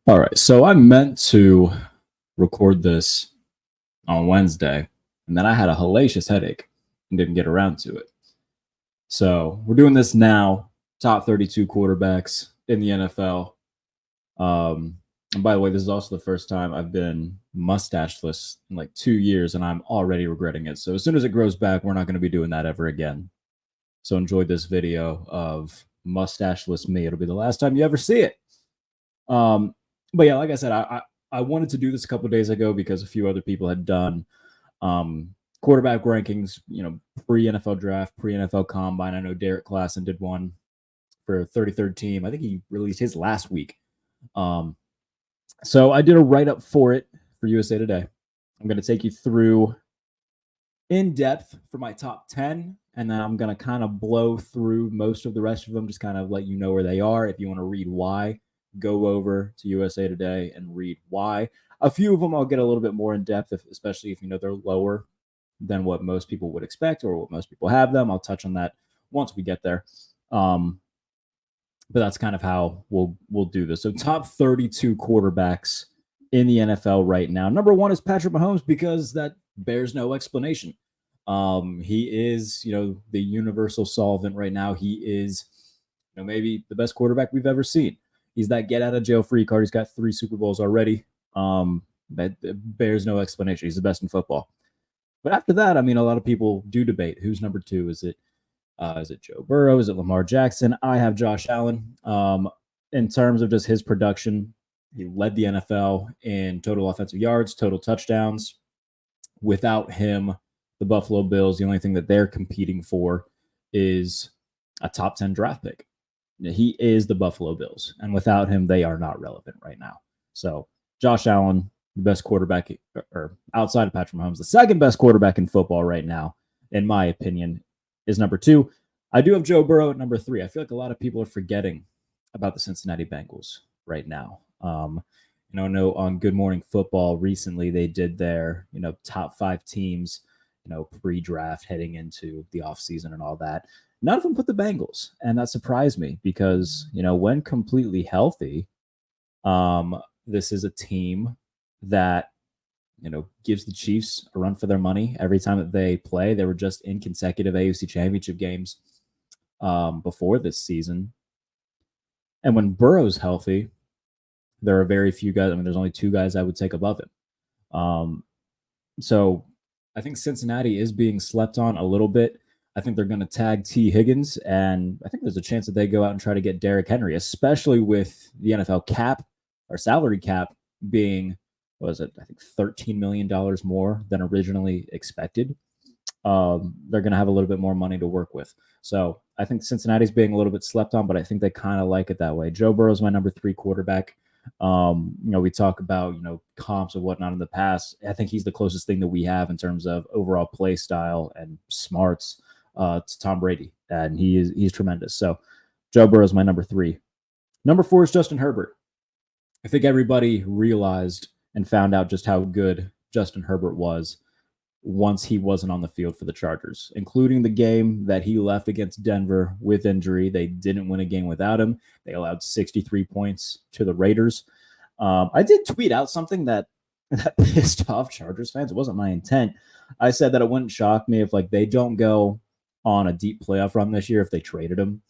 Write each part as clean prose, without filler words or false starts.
All right, so I meant to record this on Wednesday, and then I had a hellacious headache and didn't get around to it. So we're doing this now. Top 32 quarterbacks in the NFL. And by the way, this is also the first time I've been mustacheless in like 2 years, and I'm already regretting it. So as soon as it grows back, we're not going to be doing that ever again. So enjoy this video of mustacheless me. It'll be the last time you ever see it. Um, but yeah, like I said, I wanted to do this a couple of days ago because a few other people had done quarterback rankings, pre NFL draft, pre NFL combine. I know Jarrett Klassen did one for 33rd team. I think he released his last week. So I did a write up for it for USA Today. I'm going to take you through in depth for my top 10, and then I'm going to kind of blow through most of the rest of them, just kind of let you know where they are. If you want to read why, go over to USA Today and read why. A few of them I'll get a little bit more in depth, especially if they're lower than what most people would expect or what most people have them. I'll touch on that once we get there. But that's kind of how we'll do this. So top 32 quarterbacks in the NFL right now. Number one is Patrick Mahomes because that bears no explanation. He is, the universal solvent right now. He is, maybe the best quarterback we've ever seen. He's that get out of jail free card. He's got 3 Super Bowls already. That bears no explanation. He's the best in football. But after that, a lot of people do debate who's number 2. Is it Joe Burrow? Is it Lamar Jackson? I have Josh Allen. In terms of just his production, he led the NFL in total offensive yards, total touchdowns. Without him, the Buffalo Bills, the only thing that they're competing for is a top 10 draft pick. He is the Buffalo Bills, and without him, they are not relevant right now. So Josh Allen, the best quarterback, or outside of Patrick Mahomes, the second best quarterback in football right now, in my opinion, is number 2. I do have Joe Burrow at number 3. I feel like a lot of people are forgetting about the Cincinnati Bengals right now. I know on Good Morning Football recently they did their, top 5 teams, pre-draft heading into the offseason and all that. None of them put the Bengals, and that surprised me because, when completely healthy, this is a team that, gives the Chiefs a run for their money every time that they play. They were just in consecutive AFC Championship games before this season. And when Burrow's healthy, there are very few guys. There's only 2 guys I would take above him. So I think Cincinnati is being slept on a little bit. I think they're going to tag T. Higgins, and I think there's a chance that they go out and try to get Derrick Henry, especially with the NFL cap or salary cap being, I think $13 million more than originally expected. They're going to have a little bit more money to work with. So I think Cincinnati's being a little bit slept on, but I think they kind of like it that way. Joe Burrow's my number 3 quarterback. We talk about, comps and whatnot in the past. I think he's the closest thing that we have in terms of overall play style and smarts to Tom Brady, and he's tremendous. So Joe Burrow's my number 3. Number 4 is Justin Herbert. I think everybody realized and found out just how good Justin Herbert was once he wasn't on the field for the Chargers, including the game that he left against Denver with injury. They didn't win a game without him. They allowed 63 points to the Raiders. I did tweet out something that pissed off Chargers fans. It wasn't my intent. I said that it wouldn't shock me if they don't go on a deep playoff run this year if they traded him.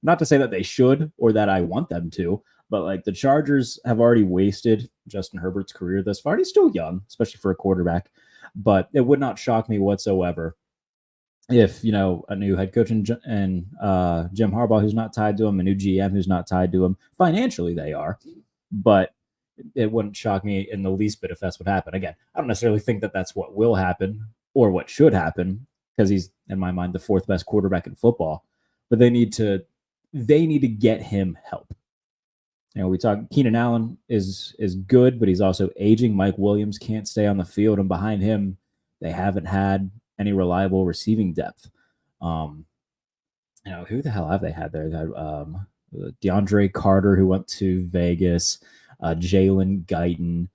Not to say that they should or that I want them to, but the Chargers have already wasted Justin Herbert's career thus far. He's still young, especially for a quarterback. But it would not shock me whatsoever if, a new head coach and Jim Harbaugh, who's not tied to him, a new GM who's not tied to him. Financially, they are. But it wouldn't shock me in the least bit if that's what happened. Again, I don't necessarily think that that's what will happen or what should happen because he's, in my mind, the 4th best quarterback in football. But they need to get him help. We talk Keenan Allen is good, but he's also aging. Mike Williams can't stay on the field, and behind him, they haven't had any reliable receiving depth. Who the hell have they had there? DeAndre Carter, who went to Vegas, Jalen Guyton.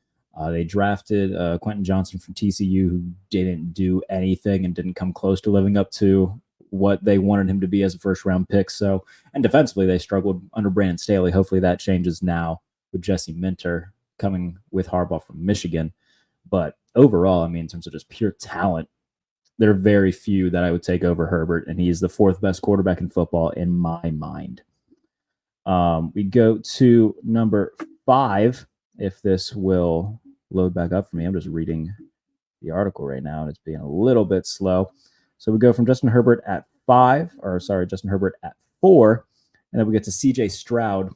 They drafted Quentin Johnson from TCU, who didn't do anything and didn't come close to living up to what they wanted him to be as a first-round pick. So, and defensively, they struggled under Brandon Staley. Hopefully that changes now with Jesse Minter coming with Harbaugh from Michigan. But overall, I mean, in terms of just pure talent, there are very few that I would take over Herbert, and he's the fourth best quarterback in football in my mind. We go to number 5, if this will load back up for me. I'm just reading the article right now, and it's being a little bit slow. So we go from Justin Herbert at 4, and then we get to CJ Stroud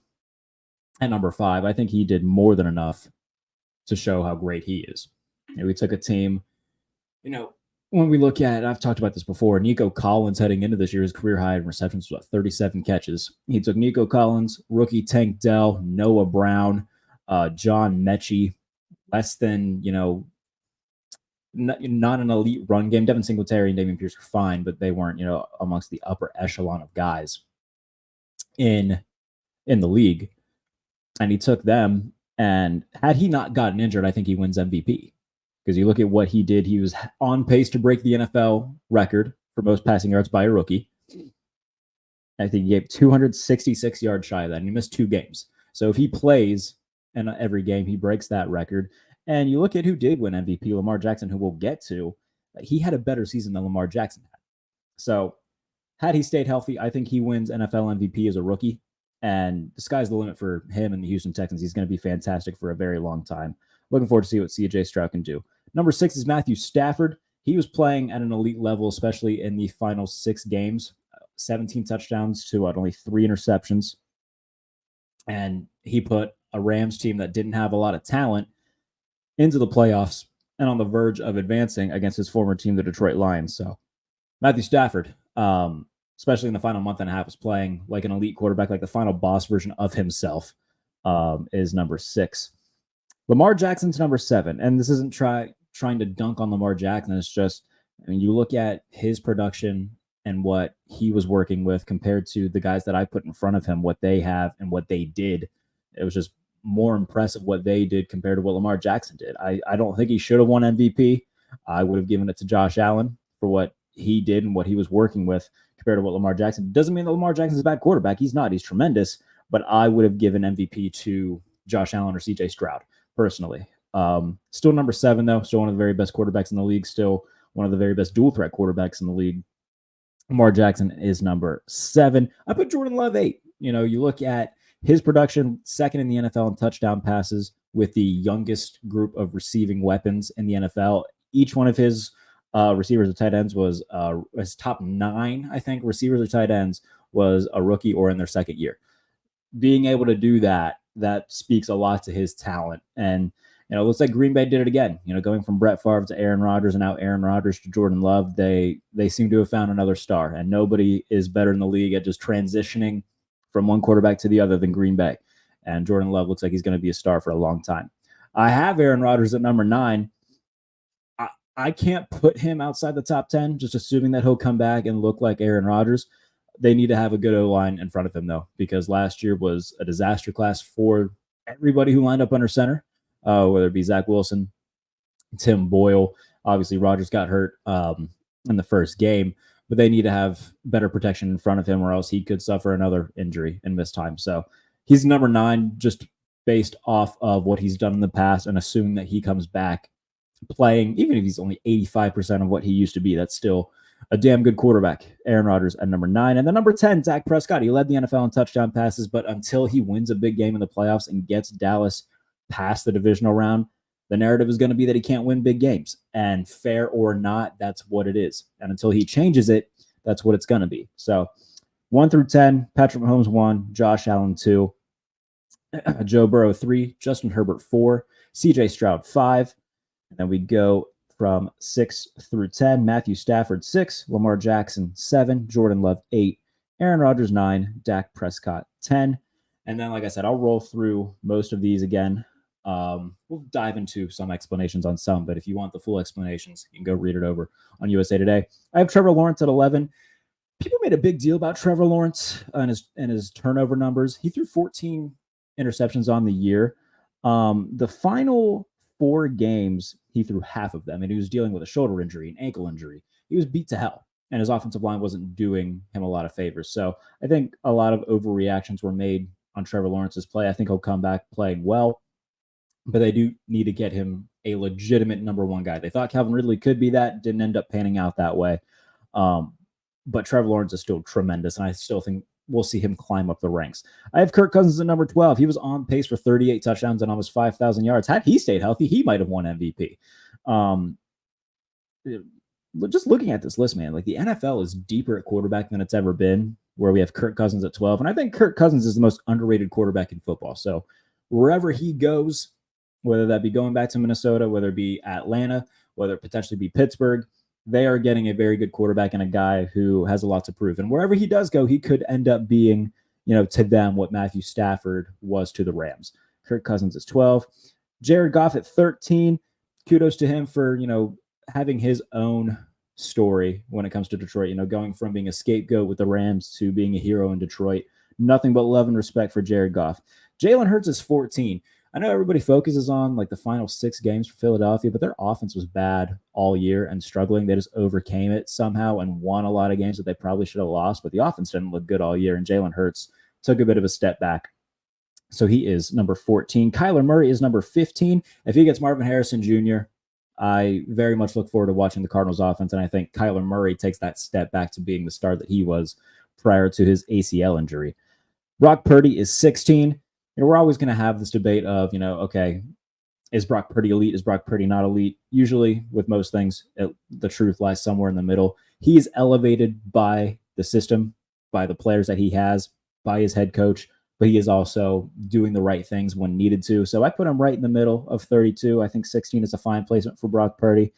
at number 5. I think he did more than enough to show how great he is. We took a team, when we look at, I've talked about this before, Nico Collins heading into this year, his career high in receptions was 37 catches. He took Nico Collins, rookie Tank Dell, Noah Brown, John Mechie, less than, not an elite run game. Devin Singletary and Dameon Pierce were fine, but they weren't, amongst the upper echelon of guys in the league. And he took them, and had he not gotten injured, I think he wins MVP. Because you look at what he did, he was on pace to break the NFL record for most passing yards by a rookie. I think he gave 266 yards shy of that, and he missed 2 games. So if he plays in every game, he breaks that record. And you look at who did win MVP, Lamar Jackson, who we'll get to. He had a better season than Lamar Jackson had. So had he stayed healthy, I think he wins NFL MVP as a rookie. And the sky's the limit for him and the Houston Texans. He's going to be fantastic for a very long time. Looking forward to see what CJ Stroud can do. Number 6 is Matthew Stafford. He was playing at an elite level, especially in the final 6 games. 17 touchdowns to only 3 interceptions. And he put a Rams team that didn't have a lot of talent into the playoffs and on the verge of advancing against his former team, the Detroit Lions. So Matthew Stafford, especially in the final month and a half, is playing like an elite quarterback, like the final boss version of himself, is number 6. Lamar Jackson's number 7, and this isn't trying to dunk on Lamar Jackson. It's just, you look at his production and what he was working with compared to the guys that I put in front of him, what they have and what they did. It was just more impressive what they did compared to what Lamar Jackson did. I don't think he should have won MVP. I would have given it to Josh Allen for what he did and what he was working with compared to what Lamar Jackson did. Doesn't mean that Lamar Jackson's a bad quarterback. He's not. He's tremendous. But I would have given MVP to Josh Allen or CJ Stroud, personally. Still number 7, though. Still one of the very best quarterbacks in the league. Still one of the very best dual threat quarterbacks in the league. Lamar Jackson is number 7. I put Jordan Love 8. You look at his production, 2nd in the NFL in touchdown passes with the youngest group of receiving weapons in the NFL. Each one of his receivers or tight ends was his top 9, I think, receivers or tight ends was a rookie or in their 2nd year. Being able to do that speaks a lot to his talent. And, it looks like Green Bay did it again, going from Brett Favre to Aaron Rodgers and now Aaron Rodgers to Jordan Love. They seem to have found another star, and nobody is better in the league at just transitioning from one quarterback to the other than Green Bay. And Jordan Love looks like he's going to be a star for a long time. I have Aaron Rodgers at number 9. I can't put him outside the top 10, just assuming that he'll come back and look like Aaron Rodgers. They need to have a good O-line in front of him, though, because last year was a disaster class for everybody who lined up under center, whether it be Zach Wilson, Tim Boyle. Obviously, Rodgers got hurt in the first game, but they need to have better protection in front of him, or else he could suffer another injury and miss time. So he's number 9, just based off of what he's done in the past, and assuming that he comes back playing, even if he's only 85% of what he used to be. That's still a damn good quarterback. Aaron Rodgers at number 9. And then number 10, Dak Prescott. He led the NFL in touchdown passes, but until he wins a big game in the playoffs and gets Dallas past the divisional round, the narrative is going to be that he can't win big games. And fair or not, that's what it is. And until he changes it, that's what it's going to be. So 1 through 10, Patrick Mahomes 1, Josh Allen 2, Joe Burrow 3, Justin Herbert 4, CJ Stroud 5. And then we go from 6 through 10, Matthew Stafford 6, Lamar Jackson 7, Jordan Love 8, Aaron Rodgers 9, Dak Prescott 10. And then, like I said, I'll roll through most of these again. We'll dive into some explanations on some, but if you want the full explanations, you can go read it over on USA Today. I have Trevor Lawrence at 11. People made a big deal about Trevor Lawrence and his turnover numbers. He threw 14 interceptions on the year. The final 4 games, he threw half of them, and he was dealing with a shoulder injury, an ankle injury. He was beat to hell, and his offensive line wasn't doing him a lot of favors. So I think a lot of overreactions were made on Trevor Lawrence's play. I think he'll come back playing well, but they do need to get him a legitimate number one guy. They thought Calvin Ridley could be that, didn't end up panning out that way. But Trevor Lawrence is still tremendous, and I still think we'll see him climb up the ranks. I have Kirk Cousins at number 12. He was on pace for 38 touchdowns and almost 5,000 yards. Had he stayed healthy, he might have won MVP. Just looking at this list, man, like the NFL is deeper at quarterback than it's ever been, where we have Kirk Cousins at 12. And I think Kirk Cousins is the most underrated quarterback in football. So wherever he goes, whether that be going back to Minnesota, whether it be Atlanta, whether it potentially be Pittsburgh, they are getting a very good quarterback and a guy who has a lot to prove. And wherever he does go, he could end up being, to them what Matthew Stafford was to the Rams. Kirk Cousins is 12. Jared Goff at 13. Kudos to him for, having his own story when it comes to Detroit, going from being a scapegoat with the Rams to being a hero in Detroit. Nothing but love and respect for Jared Goff. Jalen Hurts is 14. I know everybody focuses on like the final 6 games for Philadelphia, but their offense was bad all year and struggling. They just overcame it somehow and won a lot of games that they probably should have lost, but the offense didn't look good all year, and Jalen Hurts took a bit of a step back. So he is number 14. Kyler Murray is number 15. If he gets Marvin Harrison Jr., I very much look forward to watching the Cardinals offense, and I think Kyler Murray takes that step back to being the star that he was prior to his ACL injury. Brock Purdy is 16. We're always going to have this debate of, okay, is Brock Purdy elite? Is Brock Purdy not elite? Usually, with most things, the truth lies somewhere in the middle. He is elevated by the system, by the players that he has, by his head coach, but he is also doing the right things when needed to. So I put him right in the middle of 32. I think 16 is a fine placement for Brock Purdy.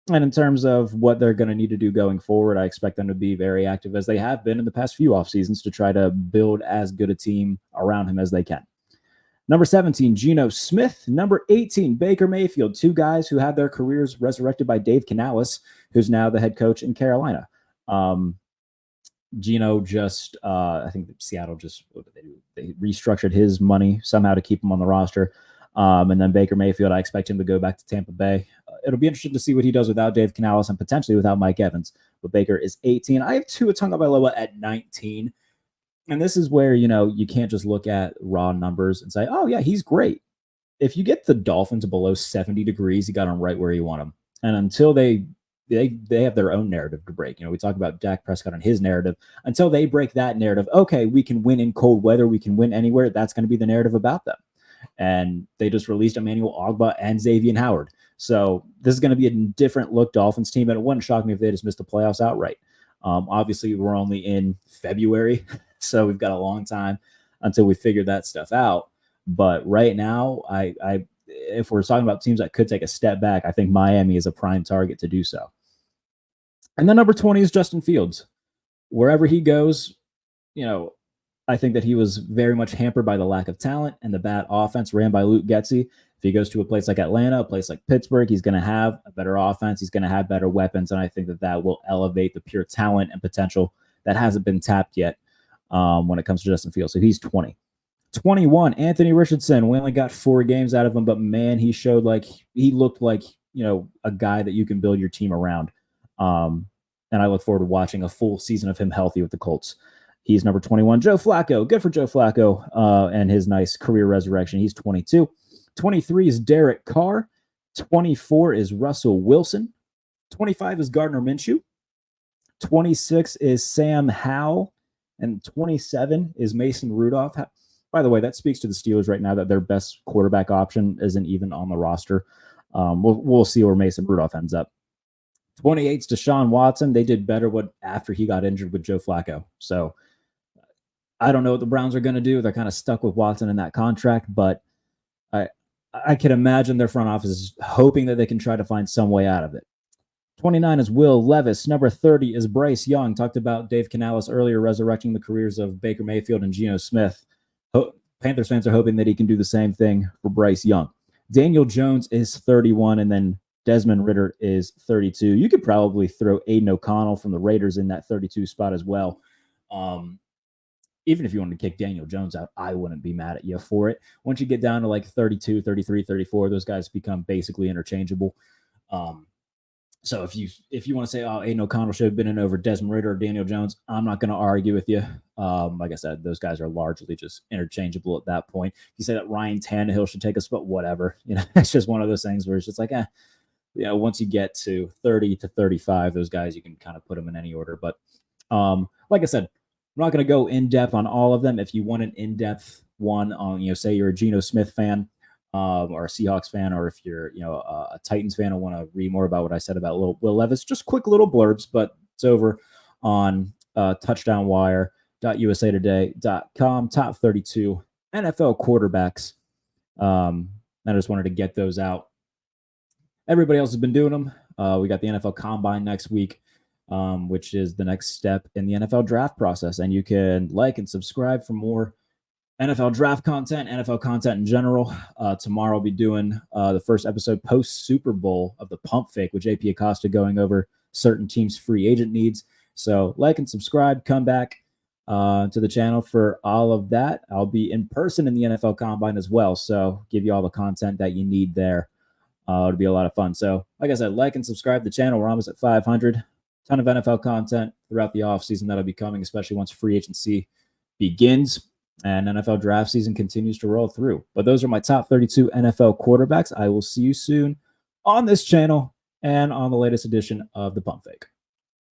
And in terms of what they're going to need to do going forward, I expect them to be very active as they have been in the past few off seasons to try to build as good a team around him as they can. Number 17, Geno Smith. Number 18, Baker Mayfield. 2 guys who had their careers resurrected by Dave Canales, who's now the head coach in Carolina. Geno just, I think Seattle just, what did they do? They restructured his money somehow to keep him on the roster. And then Baker Mayfield, I expect him to go back to Tampa Bay. It'll be interesting to see what he does without Dave Canales and potentially without Mike Evans. But Baker is 18. I have Tua Tagovailoa at 19. And this is where, you can't just look at raw numbers and say, oh, yeah, he's great. If you get the Dolphins below 70 degrees, you got them right where you want them. And until they have their own narrative to break. We talk about Dak Prescott and his narrative. Until they break that narrative, okay, we can win in cold weather. We can win anywhere. That's going to be the narrative about them. And they just released Emmanuel Ogbah and Xavier Howard. So this is going to be a different look Dolphins team, and it wouldn't shock me if they just missed the playoffs outright. Obviously, we're only in February, so we've got a long time until we figure that stuff out. But right now, if we're talking about teams that could take a step back, I think Miami is a prime target to do so. And then number 20 is Justin Fields. Wherever he goes, I think that he was very much hampered by the lack of talent and the bad offense ran by Luke Getsy. If he goes to a place like Atlanta, a place like Pittsburgh, he's going to have a better offense. He's going to have better weapons, and I think that will elevate the pure talent and potential that hasn't been tapped yet when it comes to Justin Fields. So he's 20. 21, Anthony Richardson. We only got 4 games out of him, but man, he looked like a guy that you can build your team around. And I look forward to watching a full season of him healthy with the Colts. He's number 21. Joe Flacco. Good for Joe Flacco and his nice career resurrection. He's 22. 23 is Derek Carr. 24 is Russell Wilson. 25 is Gardner Minshew. 26 is Sam Howell. And 27 is Mason Rudolph. By the way, that speaks to the Steelers right now that their best quarterback option isn't even on the roster. We'll see where Mason Rudolph ends up. 28 is Deshaun Watson. They did better after he got injured with Joe Flacco. So I don't know what the Browns are going to do. They're kind of stuck with Watson in that contract, but I can imagine their front office is hoping that they can try to find some way out of it. 29 is Will Levis. Number 30 is Bryce Young. Talked about Dave Canales earlier resurrecting the careers of Baker Mayfield and Geno Smith. Panthers fans are hoping that he can do the same thing for Bryce Young. Daniel Jones is 31, and then Desmond Ridder is 32. You could probably throw Aiden O'Connell from the Raiders in that 32 spot as well. Even if you wanted to kick Daniel Jones out, I wouldn't be mad at you for it. Once you get down to like 32, 33, 34, those guys become basically interchangeable. So if you want to say, oh, Aiden O'Connell should have been in over Desmond Ridder or Daniel Jones, I'm not going to argue with you. Like I said, those guys are largely just interchangeable at that point. If you say that Ryan Tannehill should take us, but whatever, it's just one of those things where it's just like, once you get to 30 to 35, those guys, you can kind of put them in any order. But like I said, I'm not going to go in depth on all of them. If you want an in-depth one on, say you're a Geno Smith fan, or a Seahawks fan, or if you're, a Titans fan and want to read more about what I said about Will Levis, just quick little blurbs, but it's over on touchdownwire.usatoday.com, top 32 NFL quarterbacks. I just wanted to get those out. Everybody else has been doing them. We got the NFL Combine next week, which is the next step in the NFL draft process. And you can like and subscribe for more NFL draft content, NFL content in general. Tomorrow I'll be doing the first episode post Super Bowl of the Pump Fake with JP Acosta, going over certain teams' free agent needs. So like and subscribe, come back to the channel for all of that. I'll be in person in the NFL Combine as well, so give you all the content that you need there. It'll be a lot of fun. So like I said, like and subscribe to the channel. We're almost at 500. Ton of NFL content throughout the offseason that'll be coming, especially once free agency begins and NFL draft season continues to roll through. But those are my top 32 NFL quarterbacks. I will see you soon on this channel and on the latest edition of the Pump Fake.